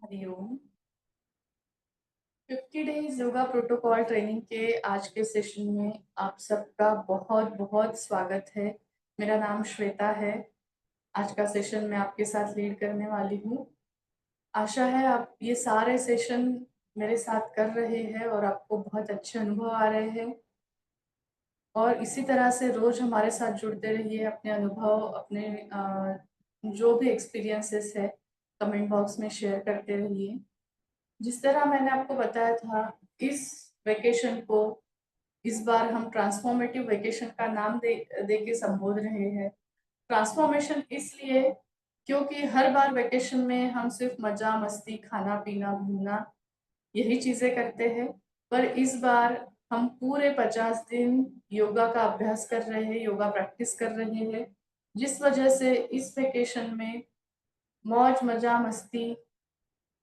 Hariom. 50 days yoga protocol training के आज के सेशन में आप सबका बहुत बहुत स्वागत है। मेरा नाम श्वेता है। आज का सेशन मैं आपके साथ लीड करने वाली हूँ। आशा है आप ये सारे सेशन मेरे साथ कर रहे हैं और आपको बहुत अच्छे अनुभव आ रहे हैं, और इसी तरह से रोज हमारे साथ जुड़ते रहिए। अपने अनुभव, अपने जो भी एक्सपीरियंसेस है कमेंट बॉक्स में शेयर करते रहिए। जिस तरह मैंने आपको बताया था, इस वेकेशन को इस बार हम ट्रांसफॉर्मेटिव वेकेशन का नाम दे के संबोध रहे हैं। ट्रांसफॉर्मेशन इसलिए क्योंकि हर बार वेकेशन में हम सिर्फ मजा मस्ती, खाना पीना, घूमना यही चीजें करते हैं, पर इस बार हम पूरे 50 दिन योगा का अभ्यास कर रहे हैं, योगा प्रैक्टिस कर रहे हैं, जिस वजह से इस वेकेशन में मौज मजा मस्ती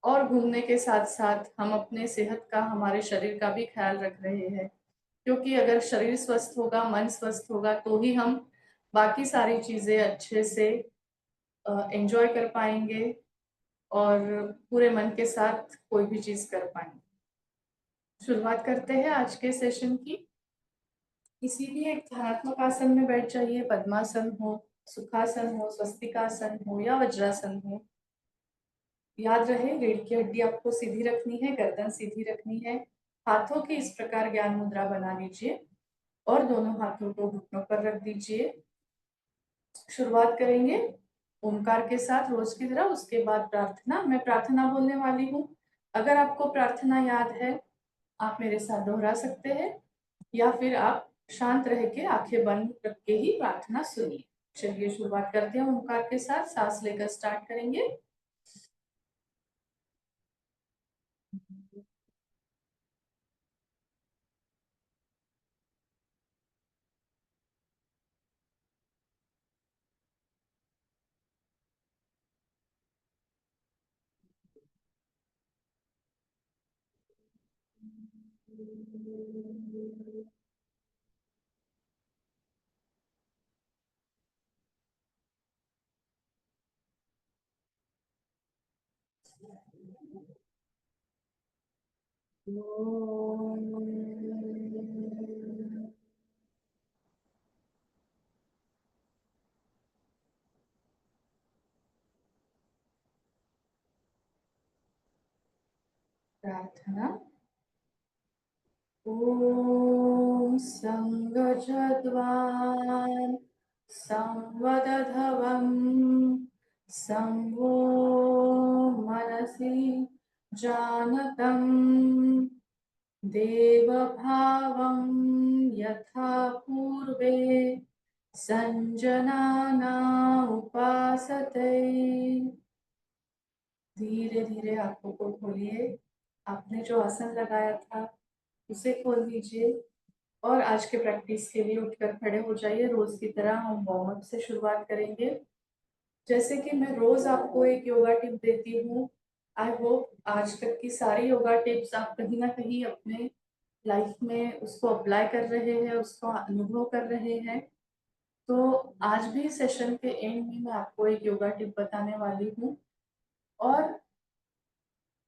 और घूमने के साथ साथ हम अपने सेहत का, हमारे शरीर का भी ख्याल रख रहे हैं। क्योंकि अगर शरीर स्वस्थ होगा, मन स्वस्थ होगा, तो ही हम बाकी सारी चीजें अच्छे से एंजॉय कर पाएंगे और पूरे मन के साथ कोई भी चीज कर पाएंगे। शुरुआत करते हैं आज के सेशन की। किसी भी एक ध्यानात्मक आसन में बैठ जाइए। पद्मासन हो, सुखासन हो, स्वस्तिकासन हो या वज्रासन हो। याद रहे, रीढ़ की हड्डी आपको सीधी रखनी है, गर्दन सीधी रखनी है। हाथों की इस प्रकार ज्ञान मुद्रा बना लीजिए और दोनों हाथों को घुटनों पर रख दीजिए। शुरुआत करेंगे ओंकार के साथ रोज की तरह, उसके बाद प्रार्थना। मैं प्रार्थना बोलने वाली हूँ। अगर आपको प्रार्थना याद है, आप मेरे साथ दोहरा सकते हैं, या फिर आप शांत रह के आंखें बंद करके ही प्रार्थना सुनिए। चलिए शुरुआत करते हैं ओंकार के साथ। सांस लेकर स्टार्ट करेंगे। प्रार्थना। ॐ संगजद्वान् संवदधवं संवो मनसि जानतं देवभावं यथा पूर्वे संजनाना उपासते। धीरे धीरे आंखों को खोलिए। आपने जो आसन लगाया था उसे खोल दीजिए और आज के प्रैक्टिस के लिए उठकर खड़े हो जाइए। रोज की तरह हम वार्म अप से शुरुआत करेंगे। जैसे कि मैं रोज आपको एक योगा टिप देती हूँ, आई होप आज तक की सारी योगा टिप्स आप कहीं ना कहीं अपने लाइफ में उसको अप्लाई कर रहे हैं, उसको अनुभव कर रहे हैं। तो आज भी सेशन के एंड में मैं आपको एक योगा टिप बताने वाली हूँ, और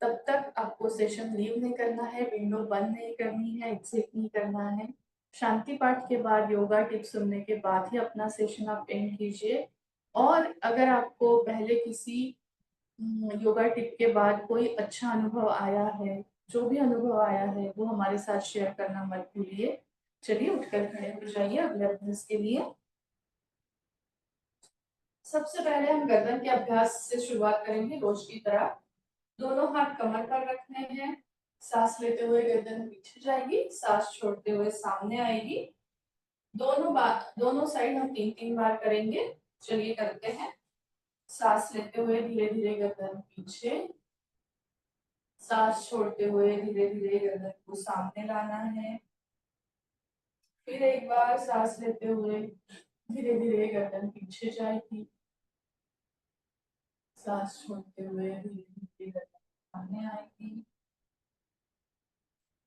तब तक आपको सेशन लीव नहीं करना है, विंडो बंद नहीं करनी है, एग्जिट नहीं करना है। शांति पाठ के बाद, योगा टिप सुनने के बाद ही अपना सेशन आप एंड कीजिए। और अगर आपको पहले किसी योगा टिप के बाद कोई अच्छा अनुभव आया है, जो भी अनुभव आया है वो हमारे साथ शेयर करना मत भूलिए। चलिए उठकर खड़े हो जाइए अगले अभ्यास के लिए। सबसे पहले हम गर्दन के अभ्यास से शुरुआत करेंगे रोज की तरह। दोनों हाथ कमर पर रखने हैं। सांस लेते हुए गर्दन पीछे जाएगी, सांस छोड़ते हुए सामने आएगी। दोनों साइड हम 3-3 बार करेंगे। चलिए करते हैं। सांस लेते हुए धीरे धीरे गर्दन पीछे, सांस छोड़ते हुए धीरे धीरे गर्दन को सामने लाना है। फिर एक बार सांस लेते हुए धीरे धीरे गर्दन पीछे जाएगी, सांस छोड़ते हुए धीरे धीरे गर्दन सामने आएगी।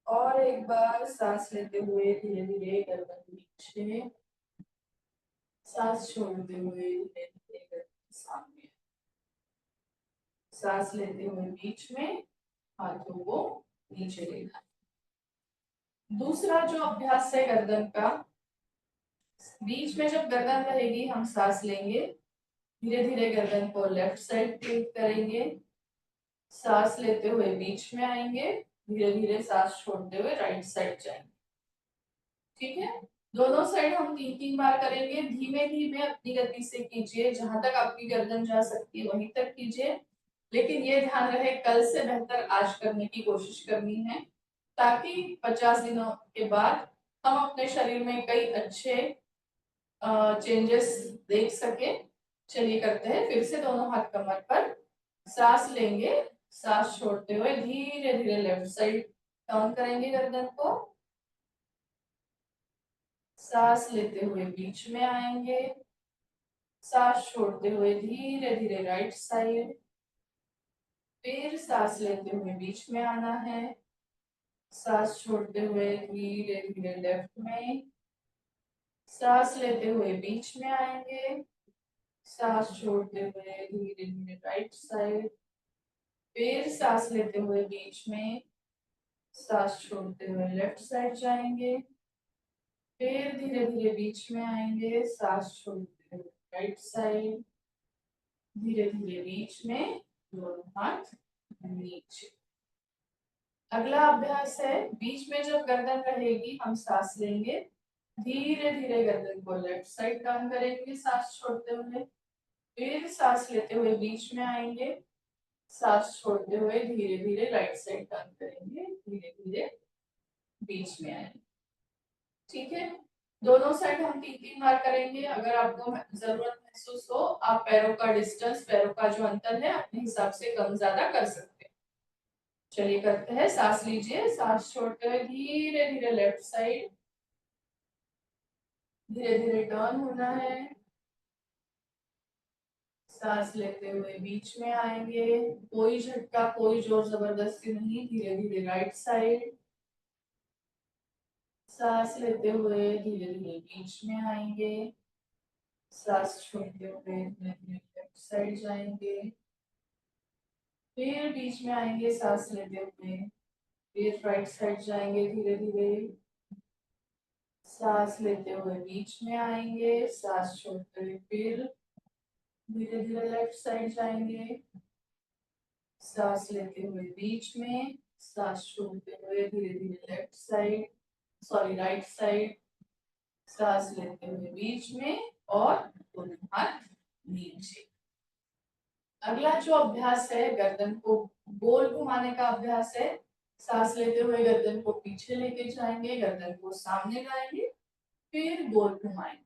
और एक बार सांस लेते हुए धीरे धीरे गर्दन पीछे, सांस छोड़ते हुए धीरे धीरे गर्दन सामने, सांस लेते हुए बीच में हाथों को नीचे लेना है। दूसरा जो अभ्यास है गर्दन का, बीच में जब गर्दन रहेगी हम सांस लेंगे, धीरे धीरे गर्दन को लेफ्ट साइड टिल्ट करेंगे, सांस लेते हुए बीच में आएंगे, धीरे धीरे सांस छोड़ते हुए राइट साइड जाएंगे। ठीक है, दोनों साइड हम 3-3 बार करेंगे। धीमे धीमे अपनी गति से कीजिए, जहां तक आपकी गर्दन जा सकती है वहीं तक कीजिए, लेकिन ये ध्यान रहे कल से बेहतर आज करने की कोशिश करनी है, ताकि 50 दिनों के बाद हम अपने शरीर में कई अच्छे चेंजेस देख सके। चलिए करते हैं फिर से, दोनों हाथ कमर पर, सांस लेंगे, सांस छोड़ते हुए धीरे धीरे लेफ्ट साइड टर्न करेंगे गर्दन को, सांस लेते हुए बीच में आएंगे, सांस छोड़ते हुए धीरे धीरे राइट साइड, फिर सांस लेते हुए बीच में आना है, सांस छोड़ते हुए धीरे धीरे लेफ्ट में, सांस लेते हुए बीच में आएंगे, सांस छोड़ते हुए धीरे धीरे राइट साइड, फिर सांस लेते हुए बीच में, सांस छोड़ते हुए लेफ्ट साइड जाएंगे, फिर धीरे धीरे बीच में आएंगे, सांस छोड़ते हुए राइट साइड, धीरे धीरे बीच में, दोनों हाथ नीचे। अगला अभ्यास है, बीच में जब गर्दन रहेगी हम सांस लेंगे, धीरे धीरे गर्दन को लेफ्ट साइड टर्न करेंगे सांस छोड़ते हुए, फिर सांस लेते हुए बीच में आएंगे, सांस छोड़ते हुए धीरे धीरे राइट साइड टर्न करेंगे, धीरे धीरे बीच में आएंगे। ठीक है, दोनों साइड हम 3-3 बार करेंगे। अगर आपको जरूरत महसूस हो, आप पैरों का डिस्टेंस, पैरों का जो अंतर है अपने हिसाब से कम ज्यादा कर सकते हैं। चलिए करते हैं, सांस लीजिए, सांस छोड़ते हुए धीरे धीरे लेफ्ट साइड, धीरे धीरे टर्न होना है, सांस लेते हुए बीच में आएंगे, कोई झटका कोई जोर जबरदस्ती नहीं, धीरे धीरे राइट साइड, सांस लेते हुए धीरे धीरे बीच में आएंगे, सांस छोड़ते हुए धीरे धीरे लेफ्ट साइड जाएंगे, फिर बीच में आएंगे, सांस लेते हुए फिर राइट साइड जाएंगे, धीरे धीरे सांस लेते हुए बीच में आएंगे, सांस छोड़ते हुए फिर धीरे धीरे लेफ्ट साइड जाएंगे, सांस लेते हुए बीच में, सांस छोड़ते हुए धीरे धीरे left side, sorry right side, सांस लेते हुए बीच में और दोनों हाथ नीचे। अगला जो अभ्यास है गर्दन को गोल घुमाने का अभ्यास है। सांस लेते हुए गर्दन को पीछे लेके जाएंगे, गर्दन को सामने लाएंगे, फिर गोल घुमाएंगे,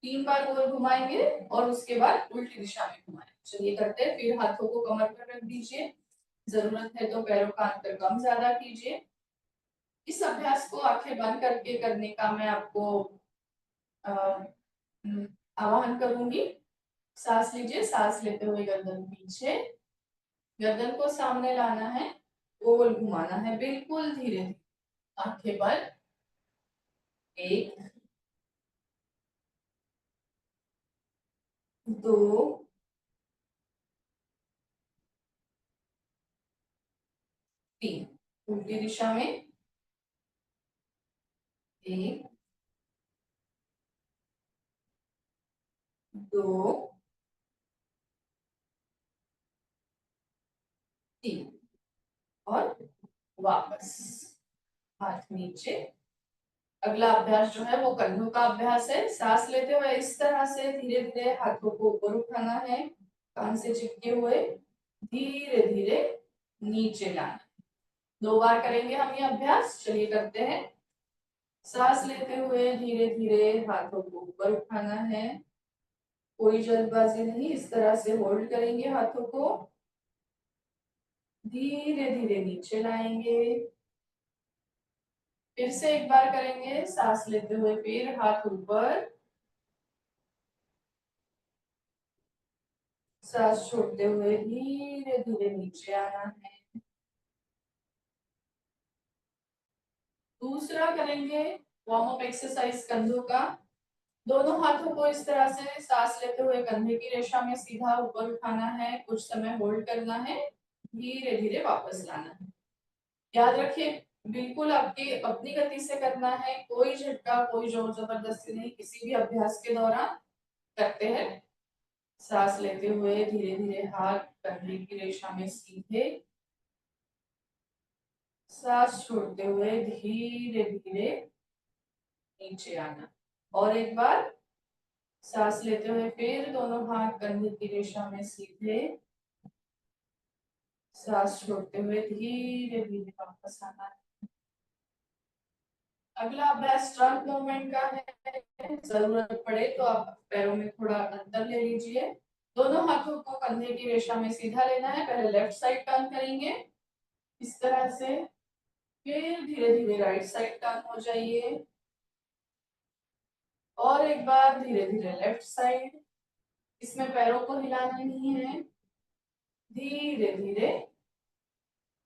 3 बार गोल घुमाएंगे और उसके बाद उल्टी दिशा में घुमाएंगे। चलिए करते हैं, फिर हाथों को कमर पर रख दीजिए, जरूरत है तो पैरों का अंतर कम ज्यादा कीजिए। इस अभ्यास को आंखें बंद करके करने का मैं आपको आह्वान करूंगी। सांस लीजिए, सांस लेते हुए गर्दन पीछे, गर्दन को सामने लाना है, गोल घुमाना है, बिल्कुल धीरे धीरे, आंखें बंद, 1 2 3, उल्टी दिशा में, 1 2 3 और वापस हाथ नीचे। अगला अभ्यास जो है वो कंधों का अभ्यास है। सांस लेते हुए इस तरह से धीरे धीरे हाथों को ऊपर उठाना है, कान से चिपके हुए, धीरे धीरे नीचे लाना। 2 बार करेंगे हम ये अभ्यास, चलिए करते हैं। सांस लेते हुए धीरे धीरे हाथों को ऊपर उठाना है, कोई जल्दबाजी नहीं, इस तरह से होल्ड करेंगे हाथों को, धीरे धीरे नीचे लाएंगे। फिर से एक बार करेंगे, सांस लेते हुए फिर हाथ ऊपर, सांस छोड़ते हुए धीरे धीरे नीचे आना है। दूसरा करेंगे वार्म अप एक्सरसाइज कंधों का। दोनों हाथों को इस तरह से सांस लेते हुए कंधे की रेखा में सीधा ऊपर उठाना है, कुछ समय होल्ड करना है, धीरे धीरे वापस लाना है। याद रखिए, बिल्कुल आपकी अपनी गति से करना है, कोई झटका, कोई जोर जबरदस्ती नहीं, किसी भी अभ्यास के दौरान करते हैं। सांस लेते हुए धीरे धीरे हाथ कंधे की रेखा में सीधे, सांस छोड़ते हुए धीरे धीरे नीचे आना। और एक बार सांस लेते हुए फिर दोनों हाथ कंधे की रेखा में सीधे, सांस छोड़ते हुए धीरे धीरे वापस आना है। अगला अभ्यास ट्रंक मूवमेंट का है। जरूरत पड़े तो आप पैरों में थोड़ा अंतर ले लीजिए। दोनों हाथों को कंधे की रेखा में सीधा लेना है। पहले लेफ्ट साइड टर्न करेंगे इस तरह से, फिर धीरे धीरे राइट साइड टर्न हो जाइए, और एक बार धीरे धीरे लेफ्ट साइड। इसमें पैरों को हिलाना नहीं है, धीरे धीरे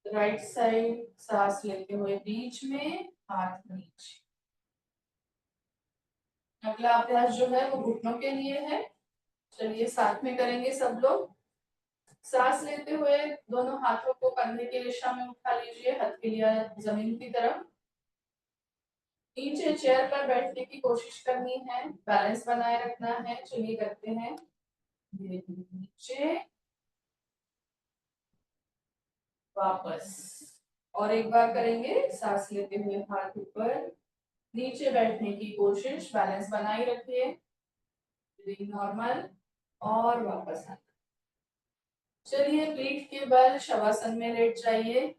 राइट साइड। सांस लेते हुए बीच में, हाथ नीचे। अगला अभ्यास जो है वो घुटनों के लिए है। चलिए साथ में करेंगे सब लोग। सांस लेते हुए दोनों हाथों को कंधे की दिशा में उठा लीजिए, हथेलियां जमीन की तरफ। नीचे चेयर पर बैठने की कोशिश करनी है, बैलेंस बनाए रखना है। चलिए करते हैं। धीरे धीरे नीचे, वापस। और एक बार करेंगे। सांस लेते हुए हाथ ऊपर, नीचे बैठने की कोशिश, बैलेंस बनाए रखिए, नॉर्मल, और वापस आना। चलिए पीठ के बल शवासन में लेट जाइए।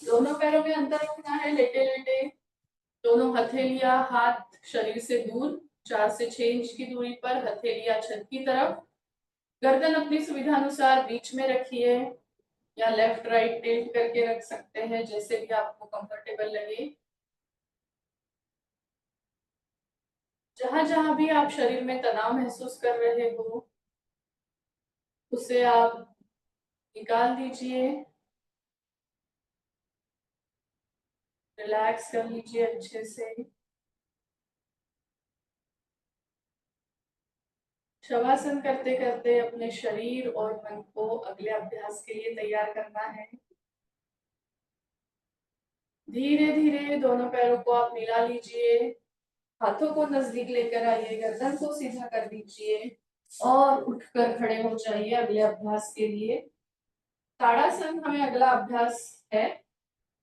दोनों पैरों में अंतर रखना है, लेटे लेटे। दोनों हथेलियां हाथ शरीर से दूर, 4 से 6 इंच की दूरी पर, हथेलियां छत की तरफ। गर्दन अपनी सुविधा अनुसार बीच में रखिए, या लेफ्ट राइट टिल्ट करके रख सकते हैं, जैसे भी आपको कंफर्टेबल लगे। जहां जहां भी आप शरीर में तनाव महसूस कर रहे हो, उसे आप निकाल दीजिए, रिलैक्स कर लीजिए अच्छे से। शवासन करते करते अपने शरीर और मन को अगले अभ्यास के लिए तैयार करना है। धीरे धीरे दोनों पैरों को आप मिला लीजिए, हाथों को नजदीक लेकर आइए, गर्दन को सीधा कर दीजिए, और उठकर खड़े हो जाइए अगले अभ्यास के लिए। ताड़ासन हमें अगला अभ्यास है।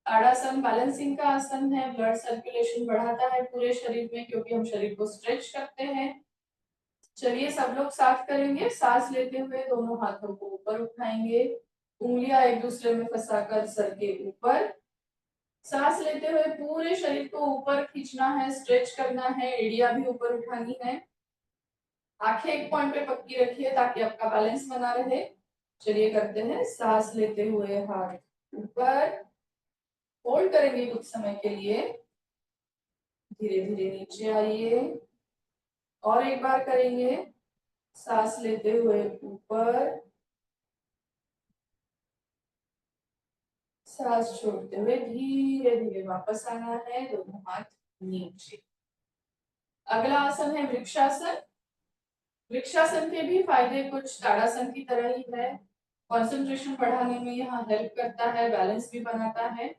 ताड़ासन बैलेंसिंग का आसन है, ब्लड सर्कुलेशन बढ़ाता है पूरे शरीर में, क्योंकि हम शरीर को स्ट्रेच करते हैं। चलिए सब लोग साथ करेंगे। सांस लेते हुए दोनों हाथों को ऊपर उठाएंगे, उंगलियां एक दूसरे में फंसाकर सर के ऊपर। सांस लेते हुए पूरे शरीर को ऊपर खींचना है, स्ट्रेच करना है, एड़ियां भी ऊपर उठानी है। आंखें एक पॉइंट पे पक्की रखिए ताकि आपका बैलेंस बना रहे। चलिए करते हैं। सांस लेते हुए हाथ ऊपर, होल्ड करेंगे कुछ समय के लिए, धीरे धीरे नीचे आइए, और एक बार करेंगे। सांस लेते हुए ऊपर, सांस छोड़ते हुए धीरे धीरे वापस आना है, दोनों हाथ नीचे। अगला आसन है वृक्षासन। वृक्षासन के भी फायदे कुछ ताड़ासन की तरह ही है। कंसंट्रेशन बढ़ाने में यहाँ हेल्प करता है, बैलेंस भी बनाता है।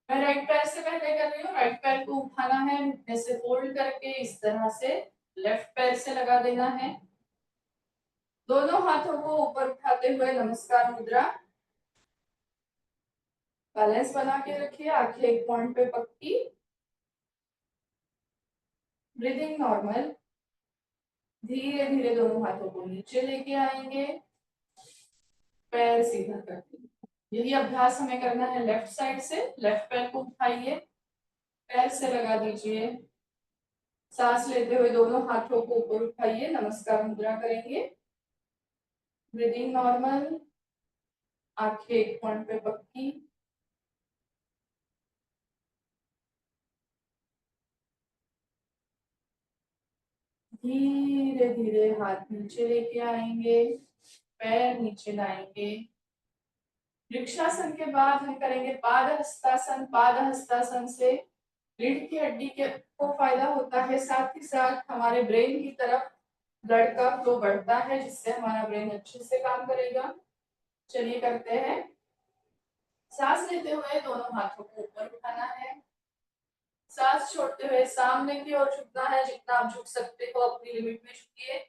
मैं राइट पैर से पहले कर रही हूँ। राइट पैर को उठाना है, घुटने से फोल्ड करके इस तरह से लेफ्ट पैर से लगा देना है। दोनों हाथों को ऊपर उठाते हुए नमस्कार मुद्रा, बैलेंस बना के रखिए, आंखें एक पॉइंट पे पक्की, ब्रीदिंग नॉर्मल। धीरे धीरे दोनों हाथों को नीचे लेके आएंगे, पैर सीधा कर देंगे। यही अभ्यास हमें करना है लेफ्ट साइड से। लेफ्ट पैर को उठाइए, पैर से लगा दीजिए, सांस लेते हुए दोनों हाथों को ऊपर उठाइए, नमस्कार मुद्रा करेंगे, ब्रीदिंग नॉर्मल, आंखें एक पॉइंट पे पक्की। धीरे धीरे हाथ नीचे लेके आएंगे, पैर नीचे लाएंगे। वृक्षासन के बाद हम करेंगे पाद हस्तासन। पाद हस्तासन से रीढ़ की हड्डी के को फायदा होता है, साथ ही साथ हमारे ब्रेन की तरफ ब्लड का फ्लो बढ़ता है, जिससे हमारा ब्रेन अच्छे से काम करेगा। चलिए करते हैं। सांस लेते हुए दोनों हाथों को ऊपर उठाना है। सांस छोड़ते हुए सामने की ओर झुकना है, जितना आप झुक सकते हो अपनी लिमिट में झुकिए।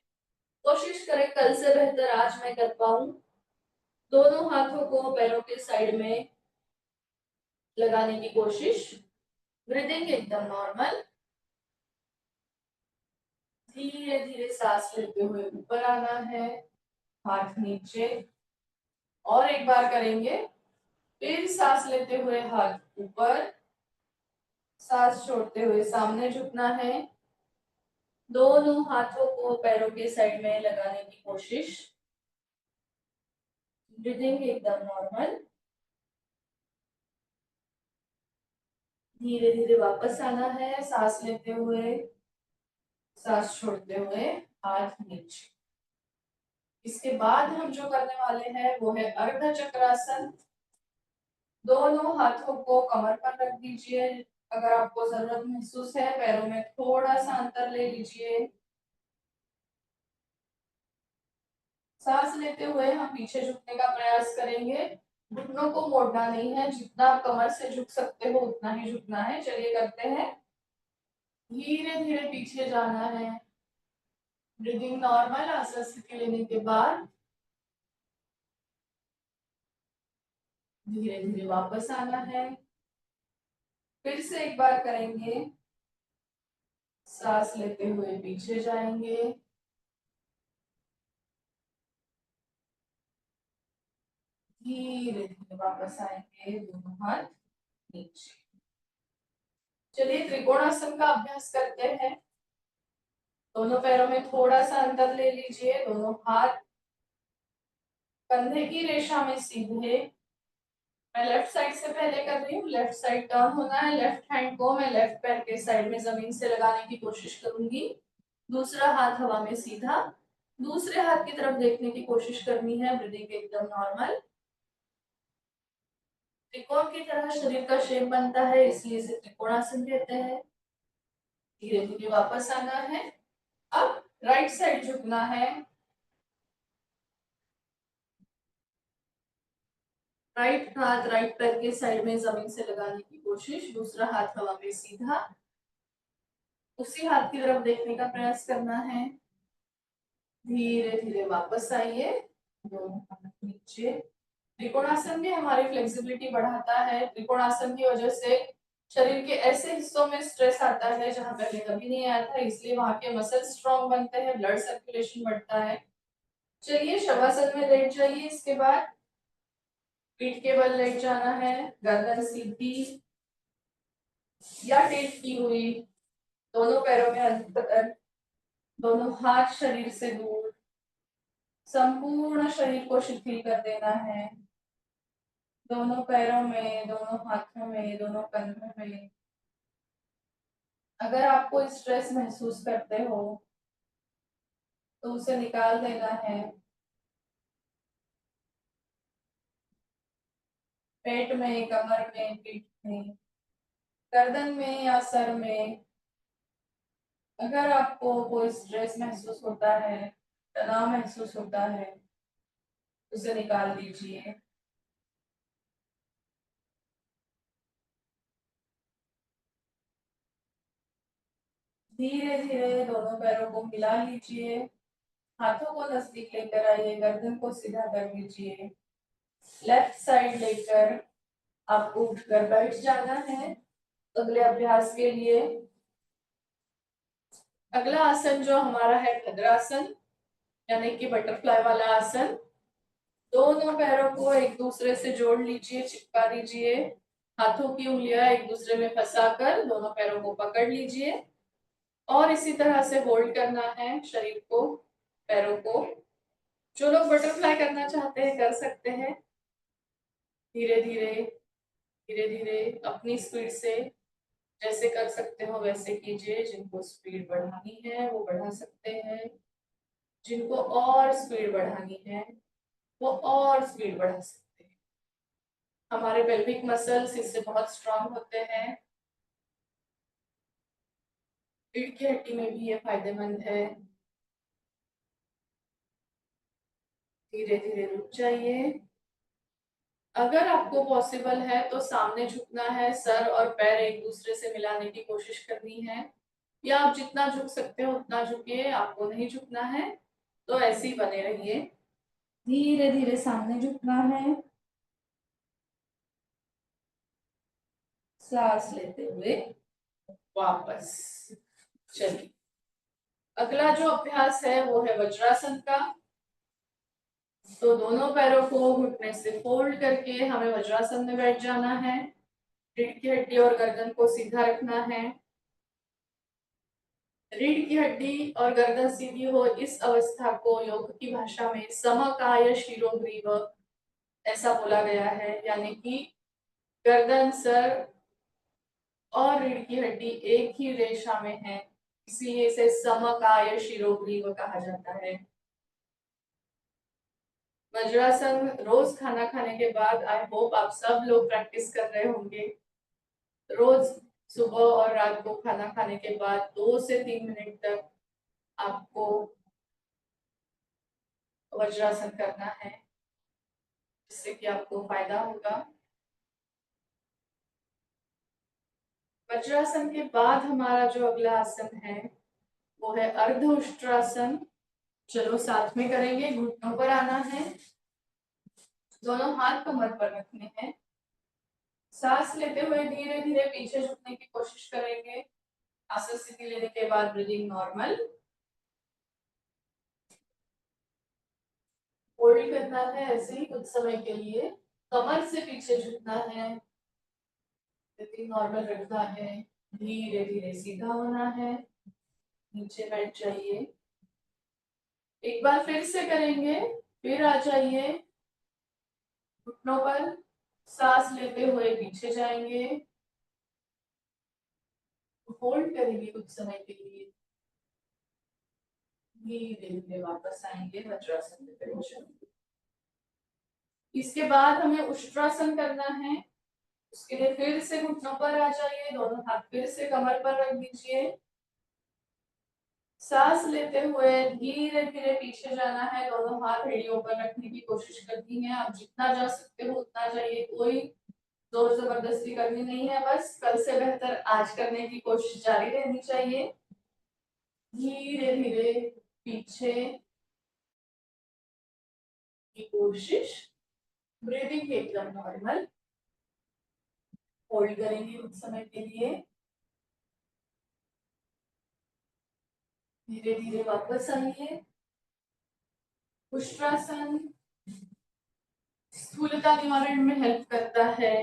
कोशिश करें कल से बेहतर आज मैं कर पाऊं। दोनों हाथों को पैरों के साइड में लगाने की कोशिश। ब्रीदिंग एकदम नॉर्मल। धीरे धीरे सांस लेते हुए ऊपर आना है, हाथ नीचे। और एक बार करेंगे। फिर सांस लेते हुए हाथ ऊपर, सांस छोड़ते हुए सामने झुकना है। दोनों हाथों को पैरों के साइड में लगाने की कोशिश। ब्रीदिंग एकदम नॉर्मल। धीरे धीरे वापस आना है, सांस लेते हुए, सांस छोड़ते हुए हाथ नीचे। इसके बाद हम जो करने वाले हैं वो है अर्ध चक्रासन। दोनों हाथों को कमर पर रख दीजिए। अगर आपको जरूरत महसूस है, पैरों में थोड़ा सा अंतर ले लीजिए। सांस लेते हुए हम पीछे झुकने का प्रयास करेंगे। घुटनों को मोड़ना नहीं है, जितना आप कमर से झुक सकते हो उतना ही झुकना है। चलिए करते हैं। धीरे धीरे पीछे जाना है। Breathing normal. आसन स्थिति लेने के बाद धीरे धीरे वापस आना है। फिर से एक बार करेंगे। सांस लेते हुए पीछे जाएंगे। धीरे धीरे वापस आएंगे, दोनों हाथ नीचे। चलिए त्रिकोणासन का अभ्यास करते हैं। दोनों पैरों में थोड़ा सा अंतर ले लीजिए। दोनों हाथ कंधे की रेखा में सीधे। मैं लेफ्ट साइड से पहले कर रही हूँ। लेफ्ट साइड टर्न होना है। लेफ्ट हैंड को मैं लेफ्ट पैर के साइड में जमीन से लगाने की कोशिश करूंगी। दूसरा हाथ हवा में सीधा। दूसरे हाथ की तरफ देखने की कोशिश करनी है। ब्रीदिंग एकदम नॉर्मल। त्रिकोण की तरह शरीर का शेप बनता है, इसलिए इसे त्रिकोणासन कहते हैं। धीरे धीरे वापस आना है। अब राइट साइड झुकना है। राइट हाथ राइट पैर के साइड में जमीन से लगाने की कोशिश। दूसरा हाथ हवा में सीधा। उसी हाथ की तरफ देखने का प्रयास करना है। धीरे धीरे वापस आइए, दोनों हाथ नीचे। त्रिकोणासन भी हमारी फ्लेक्सिबिलिटी बढ़ाता है। त्रिकोणासन की वजह से शरीर के ऐसे हिस्सों में स्ट्रेस आता है जहां पहले कभी नहीं आया था, इसलिए वहां के मसल स्ट्रॉन्ग बनते हैं, ब्लड सर्कुलेशन बढ़ता है। चलिए शवासन में लेट जाइए। इसके बाद पीठ के बल लेट जाना है। गर्दन सीधी या टेढ़ी की हुई। दोनों पैरों में अंतर। दोनों हाथ शरीर से दूर। संपूर्ण शरीर को शिथिल कर देना है। दोनों पैरों में, दोनों हाथों में, दोनों कंधों में। अगर आपको स्ट्रेस महसूस करते हो तो उसे निकाल देना है। पेट में, कमर में, पीठ में, गर्दन में या सर में। अगर आपको कोई स्ट्रेस महसूस होता है, तनाव महसूस होता है, उसे निकाल दीजिए। धीरे धीरे दोनों पैरों को मिला लीजिए। हाथों को नजदीक लेकर आइए, गर्दन को सीधा कर लीजिए। लेफ्ट साइड लेकर आपको उठकर बैठ जाना है अगले अभ्यास के लिए। अगला आसन जो हमारा है भद्रासन, यानी कि बटरफ्लाई वाला आसन। दोनों पैरों को एक दूसरे से जोड़ लीजिए, चिपका दीजिए। हाथों की उंगलियां एक दूसरे में फंसाकर दोनों पैरों को पकड़ लीजिए और इसी तरह से होल्ड करना है शरीर को, पैरों को। जो लोग बटरफ्लाई करना चाहते हैं कर सकते हैं। धीरे धीरे, धीरे धीरे अपनी स्पीड से जैसे कर सकते हो वैसे कीजिए। जिनको स्पीड बढ़ानी है वो बढ़ा सकते हैं। जिनको और स्पीड बढ़ानी है वो और स्पीड बढ़ा सकते हैं। हमारे पेल्विक मसल्स इससे बहुत स्ट्रांग होते हैं। रीढ़ की हड्डी में भी ये फायदेमंद है। धीरे धीरे रुक जाइए। अगर आपको पॉसिबल है तो सामने झुकना है, सर और पैर एक दूसरे से मिलाने की कोशिश करनी है, या आप जितना झुक सकते हो उतना झुकिए। आपको नहीं झुकना है तो ऐसे ही बने रहिए। धीरे धीरे सामने झुकना है, सांस लेते हुए वापस। चलिए, अगला जो अभ्यास है वो है वज्रासन का। तो दोनों पैरों को घुटने से फोल्ड करके हमें वज्रासन में बैठ जाना है। रीढ़ की हड्डी और गर्दन को सीधा रखना है। रीढ़ की हड्डी और गर्दन सीधी हो, इस अवस्था को योग की भाषा में समकाय शिरोग्रीव ऐसा बोला गया है, यानी कि गर्दन, सर और रीढ़ की हड्डी एक ही रेशा में है, इसलिए इसे समकाय शिरोग्रीव कहा जाता है। वज्रासन रोज खाना खाने के बाद आई होप आप सब लोग प्रैक्टिस कर रहे होंगे। रोज सुबह और रात को खाना खाने के बाद 2 से 3 मिनट तक आपको वज्रासन करना है, जिससे कि आपको फायदा होगा। वज्रासन के बाद हमारा जो अगला आसन है वो है अर्ध उष्ट्रासन। चलो साथ में करेंगे। घुटनों पर आना है, दोनों हाथ कमर पर रखने हैं। सांस लेते हुए धीरे धीरे पीछे झुकने की कोशिश करेंगे। आसन स्थिति लेने के बाद ब्रीदिंग नॉर्मल। होल्ड करना है ऐसे ही कुछ समय के लिए। कमर से पीछे झुकना है, ब्रीदिंग नॉर्मल रखना है। धीरे धीरे सीधा होना है, नीचे बैठ जाइए। एक बार फिर से करेंगे, फिर आ जाइए घुटनों पर। सांस लेते हुए पीछे जाएंगे, होल्ड करेंगे कुछ समय के लिए। धीरे धीरे वापस आएंगे वज्रासन में बैठ जाएंगे। इसके बाद हमें उष्ट्रासन करना है। उसके लिए फिर से घुटनों पर आ जाइए, दोनों हाथ फिर से कमर पर रख दीजिए। सांस लेते हुए धीरे धीरे पीछे जाना है, दोनों हाथ एड़ियों पर रखने की कोशिश करनी है। आप जितना जा सकते हो उतना जाइए, कोई जोर जबरदस्ती करनी नहीं है, बस कल से बेहतर आज करने की कोशिश जारी रहनी चाहिए। धीरे धीरे पीछे की कोशिश, ब्रीदिंग एकदम नॉर्मल। होल्ड करेंगे कुछ समय के लिए। धीरे धीरे वापस आइए। उष्ट्रासन स्थूलता निवारण में हेल्प करता है,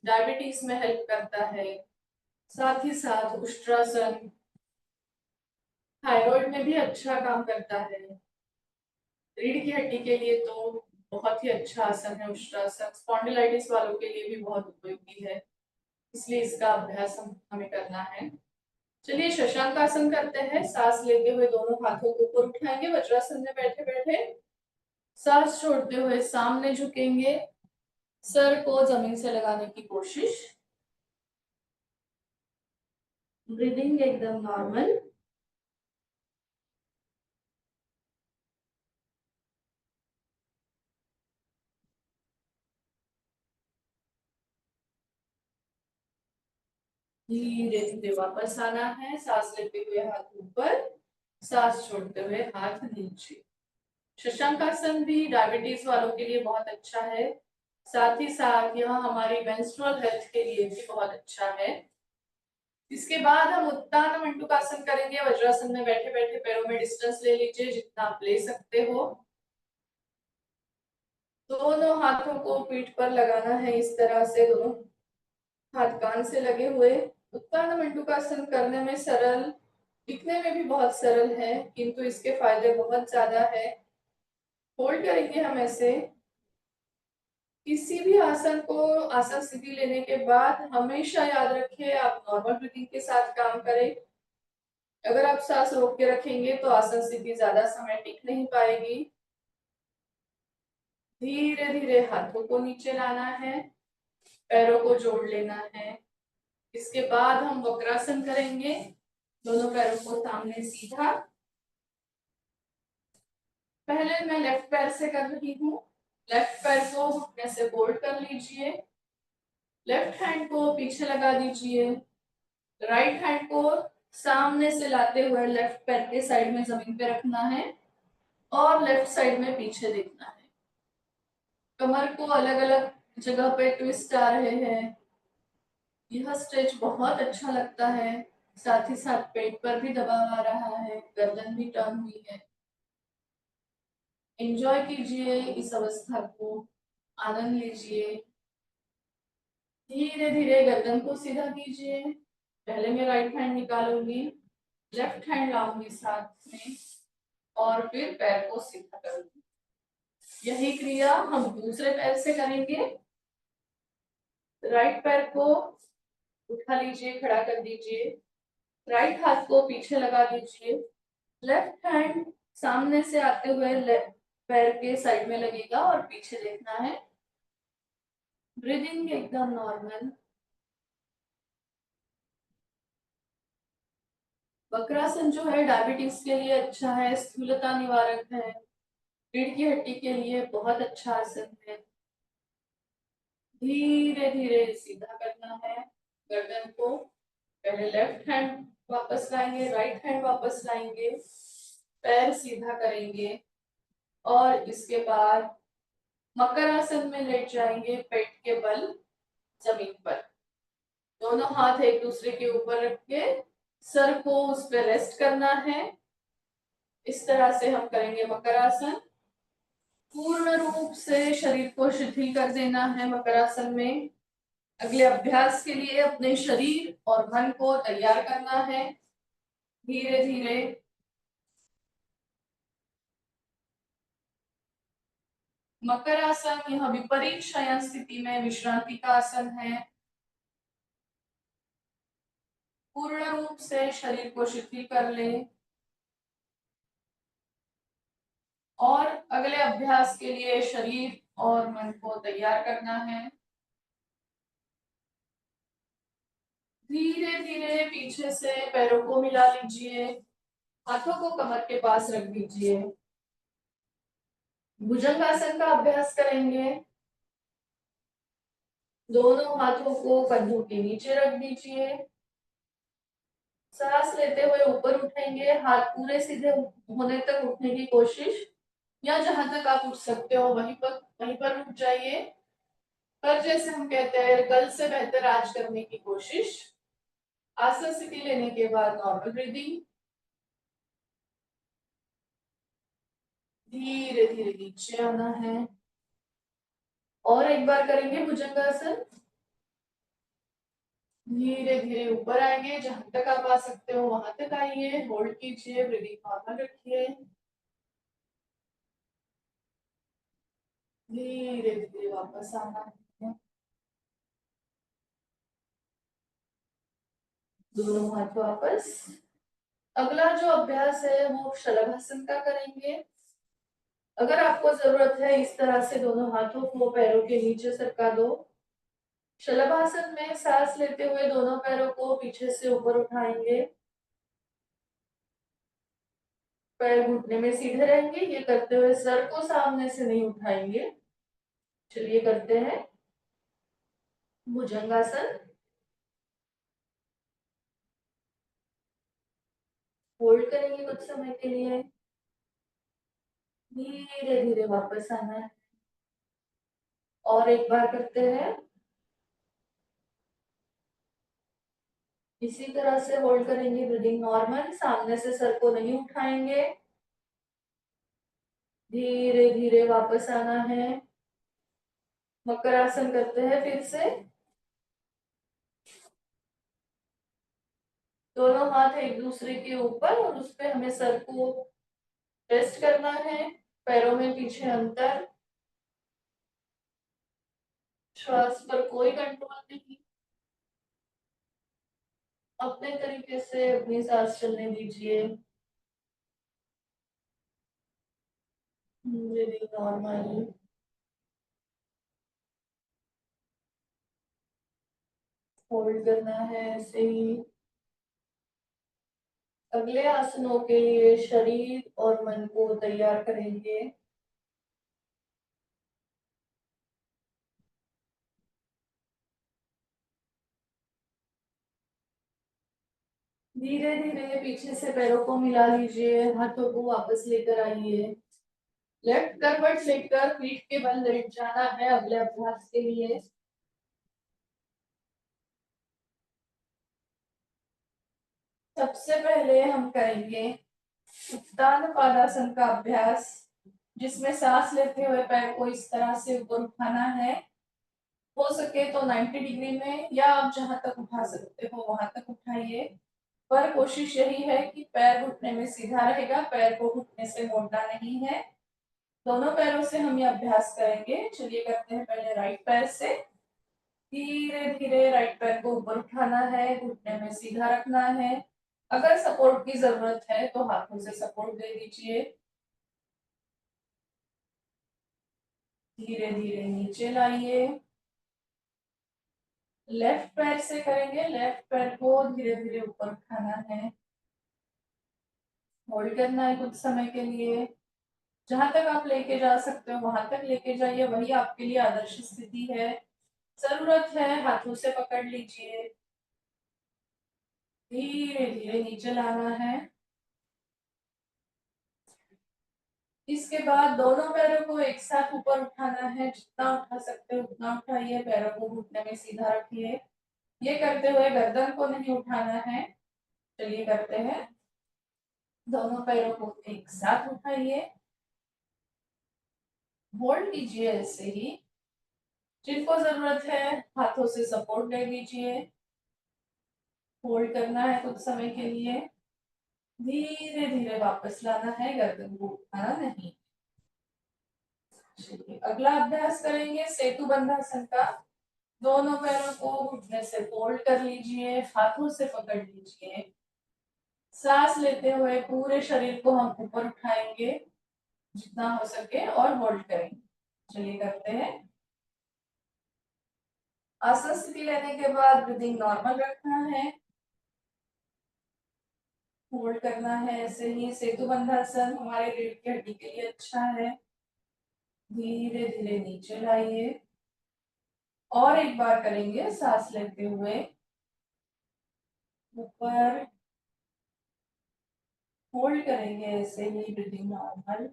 डायबिटीज में हेल्प करता है। साथ ही साथ उष्ट्रासन थायराइड में भी अच्छा काम करता है। रीढ़ की हड्डी के लिए तो बहुत ही अच्छा आसन है उष्ट्रासन। स्पॉन्डिलाइटिस वालों के लिए भी बहुत उपयोगी है, इसलिए इसका अभ्यास हमें करना है। चलिए शशांक आसन करते हैं। सांस लेते हुए दोनों हाथों को ऊपर उठाएंगे, वज्रासन में बैठे बैठे। सांस छोड़ते हुए सामने झुकेंगे, सर को जमीन से लगाने की कोशिश। ब्रीदिंग एकदम नॉर्मल। धीरे धीरे वापस आना है, सांस लेते हुए हाथ ऊपर, सांस छोड़ते हुए हाथ नीचे। शशांकासन भी डायबिटीज वालों के लिए बहुत अच्छा है। साथ ही साथ यह हमारी मेंस्ट्रुअल हेल्थ के लिए भी बहुत अच्छा है। इसके बाद हम उत्तान मंडूकासन करेंगे। वज्रासन में बैठे बैठे पैरों में डिस्टेंस ले लीजिए जितना आप ले सकते हो। दोनों हाथों को पीठ पर लगाना है, इस तरह से दोनों हाथ कान से लगे हुए। उत्तान मंडूकासन करने में सरल, दिखने में भी बहुत सरल है, किंतु इसके फायदे बहुत ज्यादा है। होल्ड करेंगे हम ऐसे। किसी भी आसन को आसन स्थिति लेने के बाद हमेशा याद रखिए आप नॉर्मल ब्रीथिंग के साथ काम करें। अगर आप सांस रोक के रखेंगे तो आसन स्थिति ज्यादा समय टिक नहीं पाएगी। धीरे धीरे हाथों को नीचे लाना है, पैरों को जोड़ लेना है। इसके बाद हम वक्रासन करेंगे। दोनों पैरों को सामने सीधा। पहले मैं लेफ्ट पैर से कर रही हूँ। लेफ्ट पैर को घुटने से फोल्ड कर लीजिए। लेफ्ट हैंड को पीछे लगा दीजिए। राइट हैंड को सामने से लाते हुए लेफ्ट पैर के साइड में जमीन पे रखना है और लेफ्ट साइड में पीछे देखना है। कमर को अलग अलग जगह पे ट्विस्ट आ रहे हैं। यह स्ट्रेच बहुत अच्छा लगता है। साथ ही साथ पेट पर भी दबाव आ रहा है, गर्दन भी टर्न हुई है। एंजॉय कीजिए इस अवस्था को, आनंद लीजिए। धीरे धीरे गर्दन को सीधा कीजिए। पहले मैं राइट हैंड निकालूंगी, लेफ्ट हैंड लाऊंगी साथ में और फिर पैर को सीधा करूंगी। यही क्रिया हम दूसरे पैर से करेंगे। राइट पैर को उठा लीजिए, खड़ा कर दीजिए। राइट हाथ को पीछे लगा दीजिए। लेफ्ट हैंड सामने से आते हुए लेफ्ट पैर के साइड में लगेगा और पीछे देखना है। ब्रीदिंग एकदम नॉर्मल। वक्रासन जो है डायबिटीज के लिए अच्छा है, स्थूलता निवारक है, रीढ़ की हड्डी के लिए बहुत अच्छा आसन है। धीरे धीरे सीधा करना है गर्दन को। पहले लेफ्ट हैंड वापस लाएंगे, राइट हैंड वापस लाएंगे, पैर सीधा करेंगे और इसके बाद मकर आसन में लेट जाएंगे, पेट के बल जमीन पर। दोनों हाथ एक दूसरे के ऊपर रख के सर को उस पर रेस्ट करना है। इस तरह से हम करेंगे मकर आसन। पूर्ण रूप से शरीर को शिथिल कर देना है मकर आसन में। अगले अभ्यास के लिए अपने शरीर और मन को तैयार करना है। धीरे धीरे मकर आसन यह विपरीत शयन स्थिति में विश्रांति का आसन है। पूर्ण रूप से शरीर को शिथिल कर ले और अगले अभ्यास के लिए शरीर और मन को तैयार करना है। धीरे धीरे पीछे से पैरों को मिला लीजिए, हाथों को कमर के पास रख दीजिए। भुजंगासन का अभ्यास करेंगे। दोनों हाथों को कंधों के नीचे रख दीजिए। सांस लेते हुए ऊपर उठेंगे, हाथ पूरे सीधे होने तक उठने की कोशिश, या जहां तक आप उठ सकते हो वहीं पर रुक जाइए। पर जैसे हम कहते हैं, कल से बेहतर आज करने की कोशिश। आसन स्थिति लेने के बाद नॉर्मल ब्रीदिंग। धीरे धीरे नीचे आना है और एक बार करेंगे भुजंगासन। धीरे धीरे ऊपर आएंगे, जहां तक आप आ सकते हो वहां तक आइए, होल्ड कीजिए, ब्रीदिंग नॉर्मल रखिए। धीरे धीरे वापस आना है। दोनों हाथ वापस। अगला जो अभ्यास है वो शलभासन का करेंगे। अगर आपको जरूरत है, इस तरह से दोनों हाथों को पैरों के नीचे सरका दो। शलभासन में सांस लेते हुए दोनों पैरों को पीछे से ऊपर उठाएंगे। पैर घुटने में सीधे रहेंगे। ये करते हुए सर को सामने से नहीं उठाएंगे। चलिए करते हैं भुजंगासन। होल्ड करेंगे कुछ समय के लिए। धीरे धीरे वापस आना है और एक बार करते हैं। इसी तरह से होल्ड करेंगे, ब्रीदिंग नॉर्मल, सामने से सर को नहीं उठाएंगे। धीरे धीरे वापस आना है। मकर आसन करते हैं फिर से। दोनों हाथ एक दूसरे के ऊपर और उस पे हमें सर को रेस्ट करना है। पैरों में पीछे अंतर। श्वास पर कोई कंट्रोल नहीं। अपने तरीके से अपनी सांस चलने दीजिए। Breathing normal. होल्ड करना है ऐसे ही। अगले आसनों के लिए शरीर और मन को तैयार करेंगे। धीरे धीरे पीछे से पैरों को मिला लीजिए, हाथों को वापस लेकर आइए। लेफ्ट करवट लेकर पीठ के बल लेट जाना है अगले अभ्यास के लिए। सबसे पहले हम करेंगे उत्तान पादासन का अभ्यास, जिसमें सांस लेते हुए पैर को इस तरह से ऊपर उठाना है। हो सके तो 90 डिग्री में, या आप जहां तक उठा सकते हो वहां तक उठाइए। पर कोशिश यही है कि पैर घुटने में सीधा रहेगा, पैर को घुटने से मोड़ना नहीं है। दोनों पैरों से हम ये अभ्यास करेंगे। चलिए करते हैं पहले राइट पैर से। धीरे धीरे राइट पैर को ऊपर उठाना है, घुटने में सीधा रखना है। अगर सपोर्ट की जरूरत है तो हाथों से सपोर्ट दे दीजिए। धीरे धीरे नीचे लाइए। लेफ्ट पैर से करेंगे, लेफ्ट पैर को धीरे धीरे ऊपर उठाना है, होल्ड करना है कुछ समय के लिए। जहां तक आप लेके जा सकते हो वहां तक लेके जाइए, वही आपके लिए आदर्श स्थिति है। जरूरत है हाथों से पकड़ लीजिए। धीरे धीरे नीचे लाना है। इसके बाद दोनों पैरों को एक साथ ऊपर उठाना है, जितना उठा सकते हो उतना उठाइए। पैरों को घुटने में सीधा रखिए। ये करते हुए गर्दन को नहीं उठाना है। चलिए करते हैं। दोनों पैरों को एक साथ उठाइए, होल्ड कीजिए ऐसे ही। जिनको जरूरत है हाथों से सपोर्ट दे दीजिए। होल्ड करना है कुछ समय के लिए। धीरे धीरे वापस लाना है, गर्दन को उठाना नहीं। चलिए अगला अभ्यास करेंगे सेतु बंधासन का। दोनों पैरों को घुटने से फोल्ड कर लीजिए, हाथों से पकड़ लीजिए। सांस लेते हुए पूरे शरीर को हम ऊपर उठाएंगे जितना हो सके और होल्ड करेंगे। चलिए करते हैं। आसन स्थिति लेने के बाद ब्रीदिंग नॉर्मल रखना है, होल्ड करना है ऐसे ही। सेतु बंधासन हमारे रीढ़ की हड्डी के लिए अच्छा है। धीरे धीरे नीचे लाइए। और एक बार करेंगे सांस लेते हुए ऊपर, होल्ड करेंगे ऐसे ही, ब्रीदिंग नॉर्मल।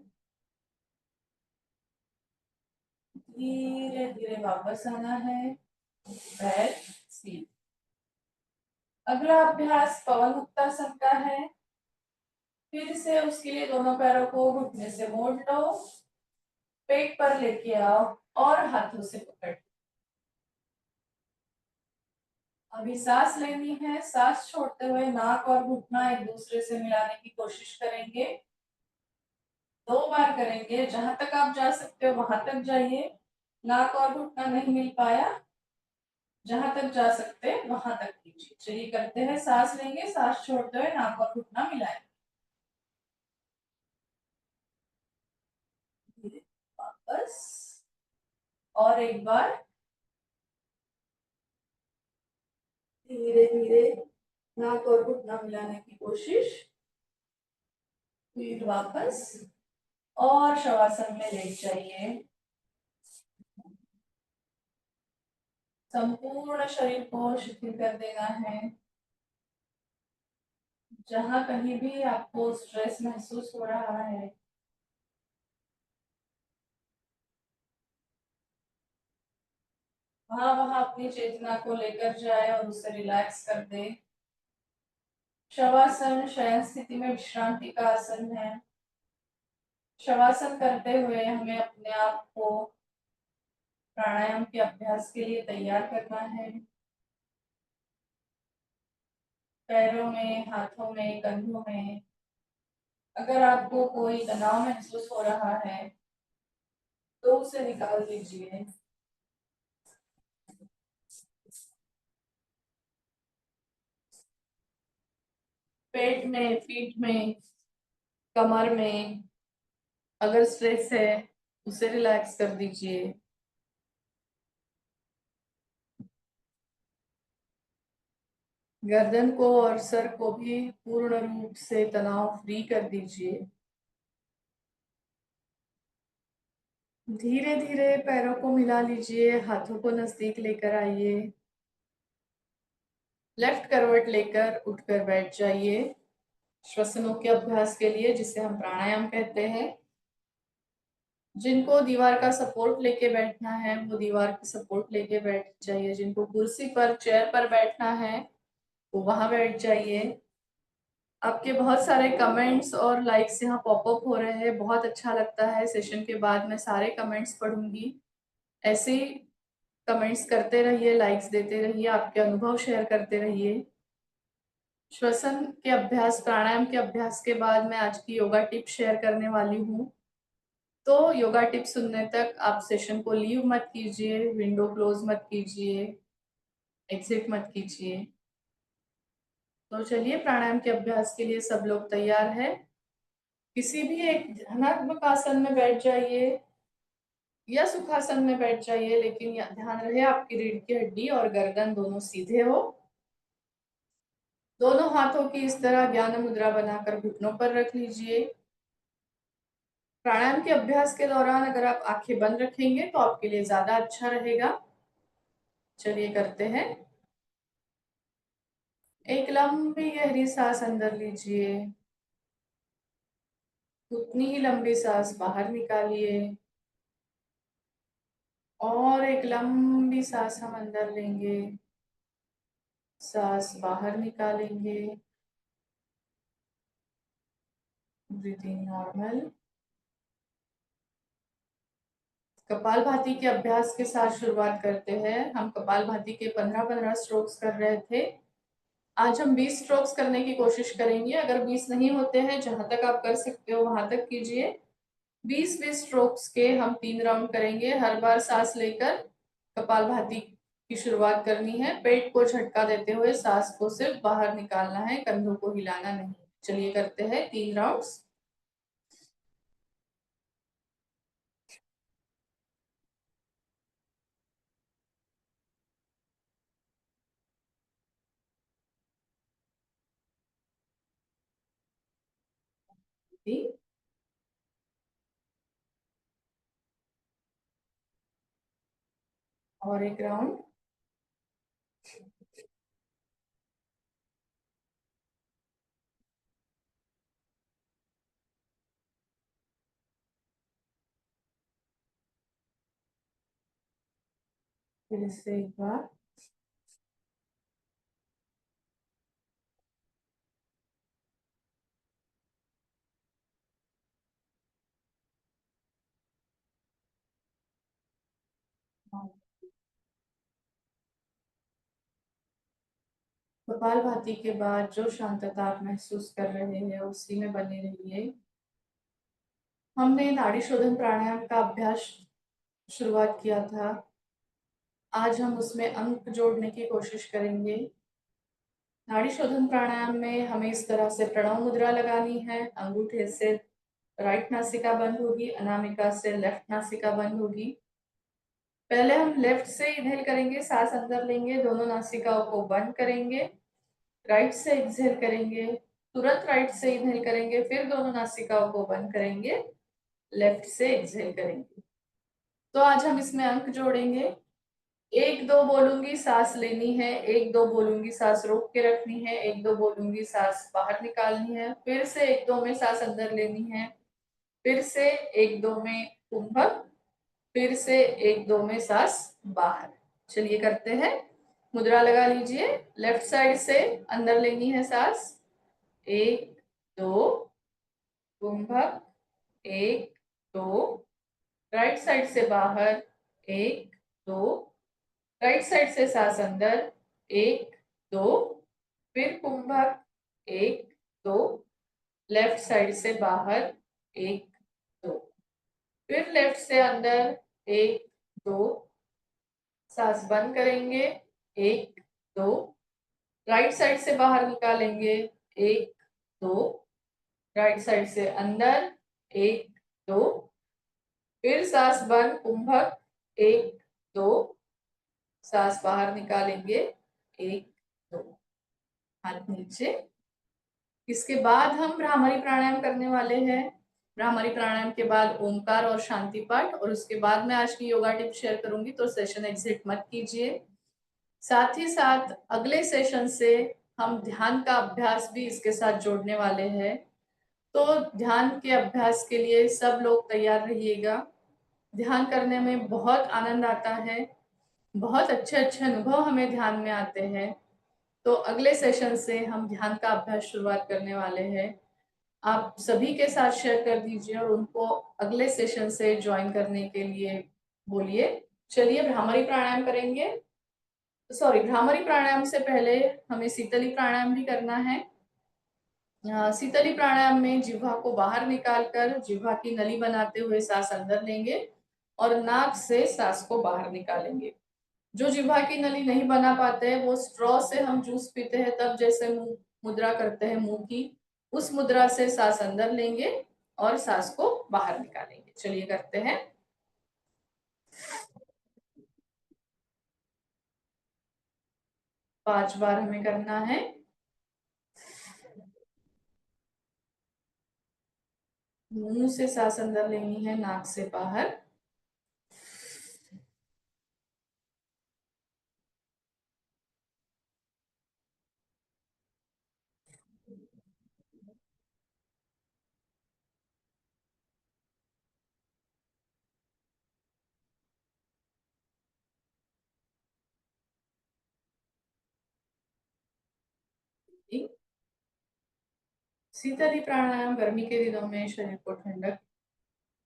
धीरे धीरे वापस आना है, बैक सीट। अगला अभ्यास पवन मुक्तासन का है। फिर से उसके लिए दोनों पैरों को घुटने से मोड़ लो, पेट पर लेके आओ और हाथों से पकड़। अभी सांस लेनी है, सांस छोड़ते हुए नाक और घुटना एक दूसरे से मिलाने की कोशिश करेंगे। 2 बार करेंगे, जहां तक आप जा सकते हो वहां तक जाइए। नाक और घुटना नहीं मिल पाया, जहां तक जा सकते वहां तक कीजिए। चलिए करते हैं। सांस लेंगे, सांस छोड़ते हुए नाक और घुटना मिलाएं। वापस। और एक बार। धीरे धीरे नाक और घुटना मिलाने की कोशिश। फिर वापस। और शवासन में लेट जाइए। संपूर्ण शरीर को शिथिल कर देना है। जहां कहीं भी आपको स्ट्रेस महसूस हो रहा है, वहां वहां अपनी चेतना को लेकर जाए और उसे रिलैक्स कर दे। शवासन शयन स्थिति में विश्रांति का आसन है। शवासन करते हुए हमें अपने आप को प्राणायाम के अभ्यास के लिए तैयार करना है। पैरों में, हाथों में, कंधों में अगर आपको कोई तनाव महसूस हो रहा है तो उसे निकाल दीजिए। पेट में, पीठ में, कमर में अगर स्ट्रेस है उसे रिलैक्स कर दीजिए। गर्दन को और सर को भी पूर्ण रूप से तनाव फ्री कर दीजिए। धीरे धीरे पैरों को मिला लीजिए, हाथों को नजदीक लेकर आइए। लेफ्ट करवट लेकर उठकर बैठ जाइए। श्वसनों के अभ्यास के लिए, जिसे हम प्राणायाम कहते हैं। जिनको दीवार का सपोर्ट लेके बैठना है वो दीवार की सपोर्ट लेके बैठ जाइए। जिनको कुर्सी पर, चेयर पर बैठना है वो वहां बैठ जाइए। आपके बहुत सारे कमेंट्स और लाइक्स यहाँ पॉपअप हो रहे हैं, बहुत अच्छा लगता है। सेशन के बाद मैं सारे कमेंट्स पढ़ूंगी। ऐसे ही कमेंट्स करते रहिए, लाइक्स देते रहिए, आपके अनुभव शेयर करते रहिए। श्वसन के अभ्यास, प्राणायाम के अभ्यास के बाद मैं आज की योगा टिप शेयर करने वाली हूँ। तो योगा टिप सुनने तक आप सेशन को लीव मत कीजिए, विंडो क्लोज मत कीजिए, एग्जिट मत कीजिए। तो चलिए, प्राणायाम के अभ्यास के लिए सब लोग तैयार है। किसी भी एक ध्यानात्मक आसन में बैठ जाइए या सुखासन में बैठ जाइए, लेकिन ध्यान रहे आपकी रीढ़ की हड्डी और गर्दन दोनों सीधे हो। दोनों हाथों की इस तरह ज्ञान मुद्रा बनाकर घुटनों पर रख लीजिए। प्राणायाम के अभ्यास के दौरान अगर आप आंखें बंद रखेंगे तो आपके लिए ज्यादा अच्छा रहेगा। चलिए करते हैं। एक लंबी गहरी सांस अंदर लीजिए, उतनी ही लंबी सांस बाहर निकालिए। और एक लंबी सांस हम अंदर लेंगे, सांस बाहर निकालेंगे। Breathing normal. कपालभाति के अभ्यास के साथ शुरुआत करते हैं। हम कपालभाति के 15-15 स्ट्रोक्स कर रहे थे। आज हम 20 स्ट्रोक्स करने की कोशिश करेंगे। अगर 20 नहीं होते हैं, जहां तक आप कर सकते हो वहां तक कीजिए। 20-20 स्ट्रोक्स के हम 3 राउंड करेंगे। हर बार सांस लेकर कपालभाति की शुरुआत करनी है। पेट को झटका देते हुए सांस को सिर्फ बाहर निकालना है, कंधों को हिलाना नहीं। चलिए करते हैं 3 राउंड्स। और एक राउंड। फिर से एक बार। कपालभाति के बाद जो शांतता आप महसूस कर रहे हैं उसी में बने रहिए। हमने नाड़ी शोधन प्राणायाम का अभ्यास शुरुआत किया था। आज हम उसमें अंक जोड़ने की कोशिश करेंगे। नाड़ी शोधन प्राणायाम में हमें इस तरह से प्रणव मुद्रा लगानी है। अंगूठे से राइट नासिका बंद होगी, अनामिका से लेफ्ट नासिका बंद होगी। पहले हम लेफ्ट से इनहेल करेंगे, सांस अंदर लेंगे, दोनों नासिकाओं को बंद करेंगे। राइट से एक्सहेल करेंगे, तुरंत राइट से इनहेल करेंगे, फिर दोनों नासिकाओं को बंद करेंगे, लेफ्ट से एक्सहेल करेंगे। तो आज हम इसमें अंक जोड़ेंगे। 1-2 बोलूंगी, सांस लेनी है। 1-2 बोलूंगी, सांस रोक के रखनी है। 1-2 बोलूंगी, सांस बाहर निकालनी है। फिर से 1-2 में सांस अंदर लेनी है। फिर से 1-2 में कुंभक। फिर से 1-2 में सांस बाहर। चलिए करते हैं। मुद्रा लगा लीजिए। लेफ्ट साइड से अंदर लेनी है सांस। 1-2 कुंभक। 1-2 राइट साइड से बाहर। 1-2 राइट साइड से सांस अंदर। 1-2 फिर कुंभक। 1-2 लेफ्ट साइड से बाहर। 1-2 फिर लेफ्ट से अंदर। 1-2 सांस बंद करेंगे। 1-2 राइट साइड से बाहर निकालेंगे। 1-2 राइट साइड से अंदर। 1-2 फिर सांस बंद, कुंभक। 1-2 सांस बाहर निकालेंगे। 1-2 हाथ नीचे। इसके बाद हम भ्रामरी प्राणायाम करने वाले हैं। भ्रामरी प्राणायाम के बाद ओमकार और शांति पाठ, और उसके बाद मैं आज की योगा टिप शेयर करूंगी, तो सेशन एग्जिट मत कीजिए। साथ ही साथ अगले सेशन से हम ध्यान का अभ्यास भी इसके साथ जोड़ने वाले हैं। तो ध्यान के अभ्यास के लिए सब लोग तैयार रहिएगा। ध्यान करने में बहुत आनंद आता है, बहुत अच्छे अच्छे अनुभव हमें ध्यान में आते हैं। तो अगले सेशन से हम ध्यान का अभ्यास शुरुआत करने वाले हैं। आप सभी के साथ शेयर कर दीजिए और उनको अगले सेशन से ज्वाइन करने के लिए बोलिए। चलिए भ्रामरी प्राणायाम करेंगे। सॉरी, भ्रामरी प्राणायाम से पहले हमें शीतली प्राणायाम भी करना है। शीतली प्राणायाम में जिह्वा को बाहर निकालकर जिह्वा की नली बनाते हुए सांस अंदर लेंगे और नाक से सांस को बाहर निकालेंगे। जो जिह्वा की नली नहीं बना पाते हैं वो स्ट्रॉ से हम जूस पीते हैं तब जैसे मुंह मुद्रा करते हैं मुंह की, उस मुद्रा से सांस अंदर लेंगे और सांस को बाहर निकालेंगे। चलिए करते हैं। 5 बार हमें करना है। मुंह से सांस अंदर लेनी है, नाक से बाहर। शीतली प्राणायाम गर्मी के दिनों में शरीर को ठंडक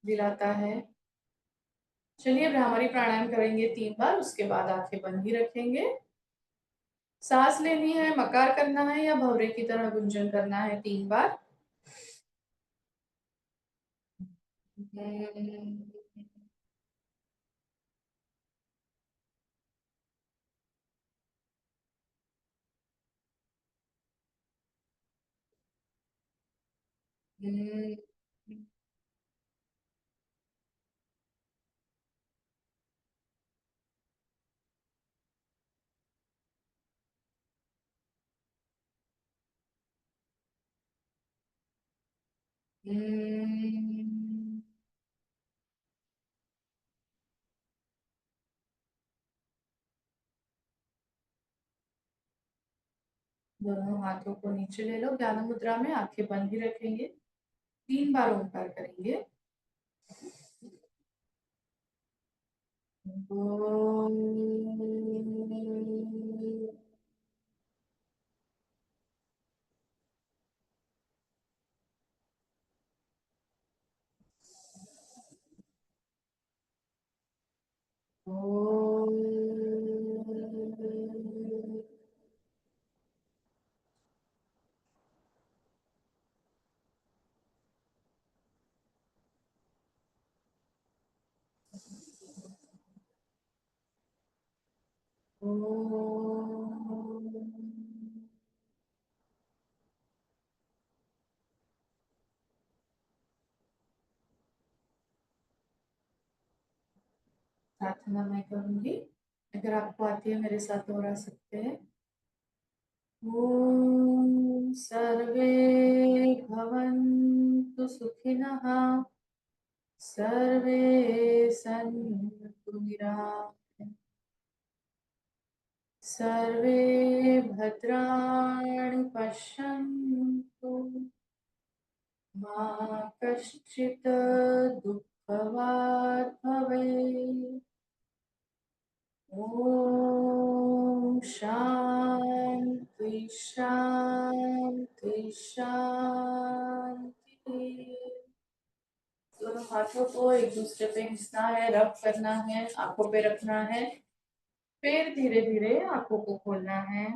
दिलाता है। चलिए भ्रामरी प्राणायाम करेंगे 3 बार, उसके बाद आंखें बंद ही रखेंगे। सांस लेनी है, मकार करना है या भवरे की तरह गुंजन करना है 3 बार। दोनों हाथों को नीचे ले लो, ज्ञान मुद्रा में आंखें बंद ही रखेंगे। 3 बार ओंकार करेंगे। ओम। प्रार्थना मैं करूंगी, अगर आपको आती है मेरे साथ दोहरा सकते हैं। ओम सर्वे भवन्तु सुखिनः, सर्वे सन्तु निरामयाः, सर्वे भद्राणि पश्यन्तु, मा कश्चित् दुःखभाग् भवेत्। ओम शांति शांति शांति। दोनों हाथों को एक दूसरे पे घिसना है, रब करना है, आंखों पे रखना है, फिर धीरे धीरे आंखों को खोलना है।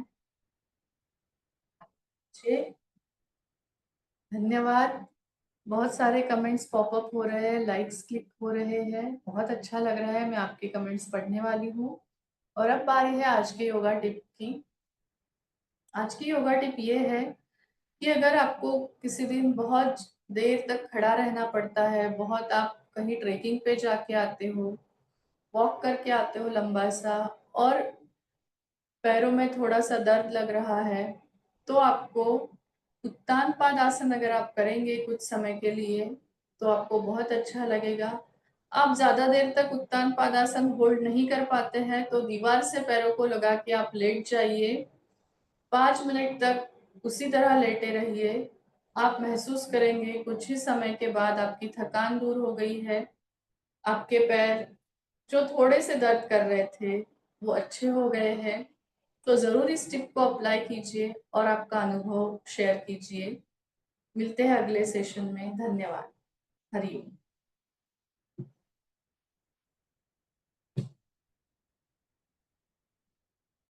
अच्छे, धन्यवाद। बहुत सारे कमेंट्स पॉपअप हो रहे हैं, लाइक्स क्लिक हो रहे हैं, बहुत अच्छा लग रहा है। मैं आपके कमेंट्स पढ़ने वाली हूँ। और अब बारी है आज के योगा टिप की। आज की योगा टिप ये है कि अगर आपको किसी दिन बहुत देर तक खड़ा रहना पड़ता है, बहुत आप कहीं ट्रेकिंग पे जाके आते हो, वॉक करके आते हो लंबा सा, और पैरों में थोड़ा सा दर्द लग रहा है, तो आपको उत्तान पाद आसन अगर आप करेंगे कुछ समय के लिए तो आपको बहुत अच्छा लगेगा। आप ज़्यादा देर तक उत्तान पाद आसन होल्ड नहीं कर पाते हैं तो दीवार से पैरों को लगा के आप लेट जाइए। 5 मिनट तक उसी तरह लेटे रहिए। आप महसूस करेंगे कुछ ही समय के बाद आपकी थकान दूर हो गई है। आपके पैर जो थोड़े से दर्द कर रहे थे वो अच्छे हो गए हैं। तो ज़रूर इस टिप को अप्लाई कीजिए और आपका अनुभव शेयर कीजिए। मिलते हैं अगले सेशन में। धन्यवाद। हरि ओम।